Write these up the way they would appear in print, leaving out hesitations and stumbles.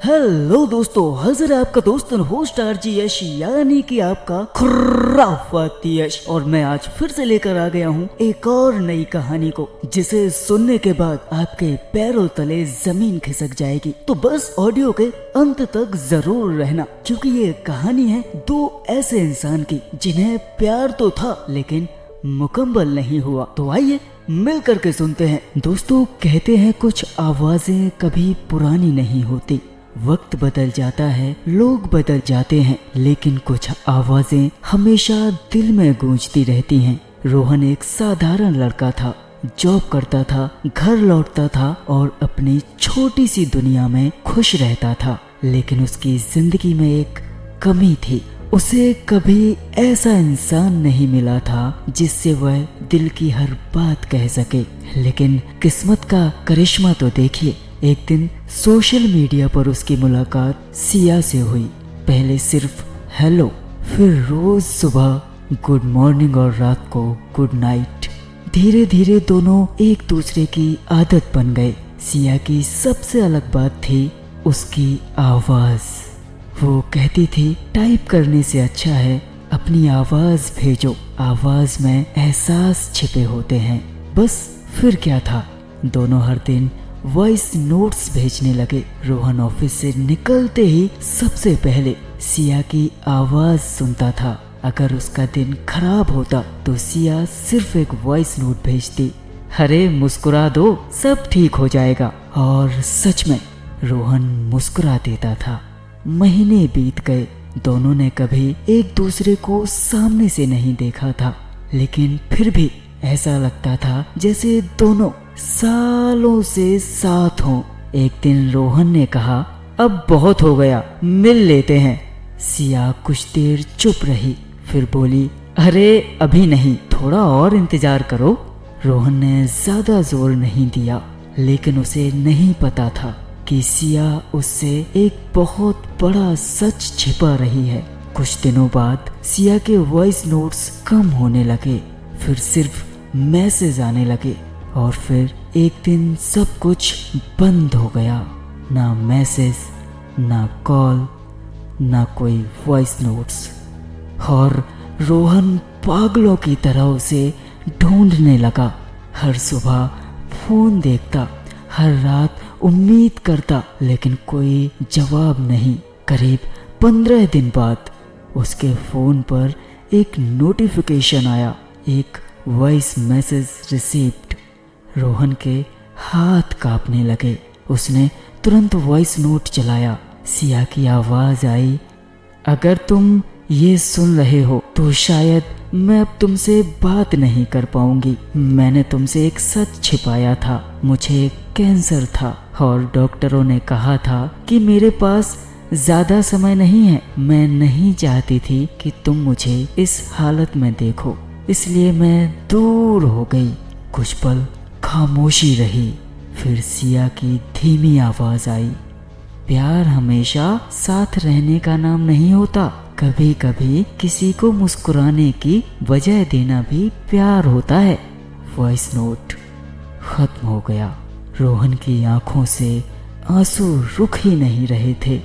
Hello दोस्तों, हाजिर है आपका दोस्त होस्ट आरजी यश, यानी कि आपका खुराफाती यश। और मैं आज फिर से लेकर आ गया हूँ एक और नई कहानी को, जिसे सुनने के बाद आपके पैरों तले जमीन खिसक जाएगी। तो बस ऑडियो के अंत तक जरूर रहना, क्योंकि ये कहानी है दो ऐसे इंसान की जिन्हें प्यार तो था लेकिन मुकम्मल नहीं हुआ। तो आइए मिल करके सुनते हैं। दोस्तों, कहते हैं कुछ आवाजें कभी पुरानी नहीं होती। वक्त बदल जाता है, लोग बदल जाते हैं, लेकिन कुछ आवाजें हमेशा दिल में गूंजती रहती हैं। रोहन एक साधारण लड़का था, जॉब करता था, घर लौटता था और अपनी छोटी सी दुनिया में खुश रहता था। लेकिन उसकी जिंदगी में एक कमी थी। उसे कभी ऐसा इंसान नहीं मिला था जिससे वह दिल की हर बात कह सके। लेकिन किस्मत का करिश्मा तो देखिए, एक दिन सोशल मीडिया पर उसकी मुलाकात सिया से हुई। पहले सिर्फ हेलो, फिर रोज सुबह गुड मॉर्निंग और रात को गुड नाइट। धीरे धीरे दोनों एक दूसरे की आदत बन गए। सिया की सबसे अलग बात थी उसकी आवाज। वो कहती थी, टाइप करने से अच्छा है अपनी आवाज भेजो, आवाज में एहसास छिपे होते हैं। बस फिर क्या था, दोनों हर दिन वॉइस नोट्स भेजने लगे। रोहन ऑफिस से निकलते ही सबसे पहले सिया की आवाज सुनता था। अगर उसका दिन खराब होता तो सिया सिर्फ एक वॉइस नोट भेजती, अरे मुस्कुरा दो, सब ठीक हो जाएगा। और सच में रोहन मुस्कुरा देता था। महीने बीत गए, दोनों ने कभी एक दूसरे को सामने से नहीं देखा था, लेकिन फिर भी ऐसा लगता था जैसे दोनों सालों से साथ हों। एक दिन रोहन ने कहा, अब बहुत हो गया, मिल लेते हैं। सिया कुछ देर चुप रही, फिर बोली, अरे अभी नहीं, थोड़ा और इंतजार करो। रोहन ने ज्यादा जोर नहीं दिया, लेकिन उसे नहीं पता था कि सिया उससे एक बहुत बड़ा सच छिपा रही है। कुछ दिनों बाद सिया के वॉइस नोट्स कम होने लगे, फिर सिर्फ मैसेज आने लगे, और फिर एक दिन सब कुछ बंद हो गया। ना मैसेज, ना कॉल, ना कोई वॉइस नोट्स। और रोहन पागलों की तरह उसे ढूंढने लगा। हर सुबह फोन देखता, हर रात उम्मीद करता, लेकिन कोई जवाब नहीं। करीब 15 दिन बाद उसके फोन पर एक नोटिफिकेशन आया, एक वॉइस मैसेज रिसीव्ड। रोहन के हाथ कांपने लगे। उसने तुरंत वॉइस नोट चलाया। सिया की आवाज आई, अगर तुम ये सुन रहे हो तो शायद मैं अब तुमसे बात नहीं कर पाऊंगी। मैंने तुमसे एक सच छिपाया था, मुझे कैंसर था और डॉक्टरों ने कहा था कि मेरे पास ज्यादा समय नहीं है। मैं नहीं चाहती थी कि तुम मुझे इस हालत में देखो, इसलिए मैं दूर हो गई। कुछ पल खामोशी रही, फिर सिया की धीमी आवाज आई, प्यार हमेशा साथ रहने का नाम नहीं होता, कभी कभी किसी को मुस्कुराने की वजह देना भी प्यार होता है। वॉइस नोट खत्म हो गया। रोहन की आंखों से आंसू रुक ही नहीं रहे थे।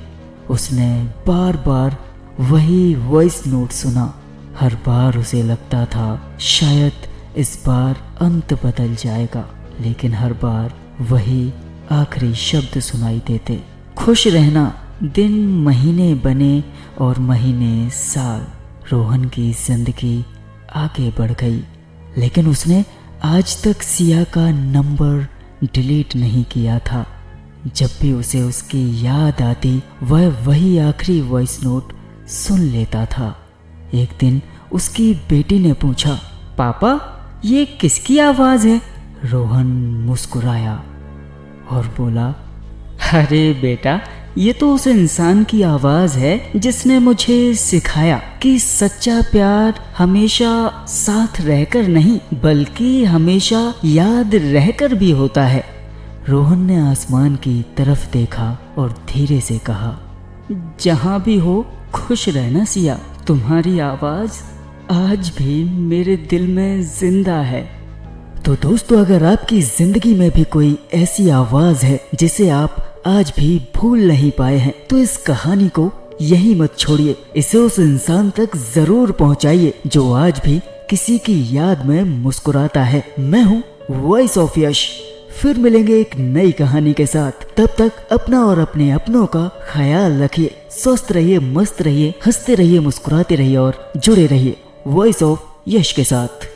उसने बार बार वही वॉइस नोट सुना। हर बार उसे लगता था शायद इस बार अंत बदल जाएगा, लेकिन हर बार वही आखिरी शब्द सुनाई देते, खुश रहना। दिन महीने बने और महीने साल। रोहन की जिंदगी आगे बढ़ गई, लेकिन उसने आज तक सिया का नंबर डिलीट नहीं किया था। जब भी उसे उसकी याद आती, वह वही आखिरी वॉइस नोट सुन लेता था। एक दिन उसकी बेटी ने पूछा, पापा ये किसकी आवाज है? रोहन मुस्कुराया और बोला, अरे बेटा, ये तो उस इंसान की आवाज है जिसने मुझे सिखाया कि सच्चा प्यार हमेशा साथ रहकर नहीं, बल्कि हमेशा याद रहकर भी होता है। रोहन ने आसमान की तरफ देखा और धीरे से कहा, जहां भी हो खुश रहना सिया, तुम्हारी आवाज आज भी मेरे दिल में जिंदा है। तो दोस्तों, अगर आपकी जिंदगी में भी कोई ऐसी आवाज है जिसे आप आज भी भूल नहीं पाए हैं, तो इस कहानी को यही मत छोड़िए, इसे उस इंसान तक जरूर पहुंचाइए जो आज भी किसी की याद में मुस्कुराता है। मैं हूँ वॉइस ऑफ यश, फिर मिलेंगे एक नई कहानी के साथ। तब तक अपना और अपने अपनों का ख्याल रखिए। स्वस्थ रहिए, मस्त रहिए, हंसते रहिए, मुस्कुराते रहिए और जुड़े रहिए वॉइस ऑफ यश के साथ।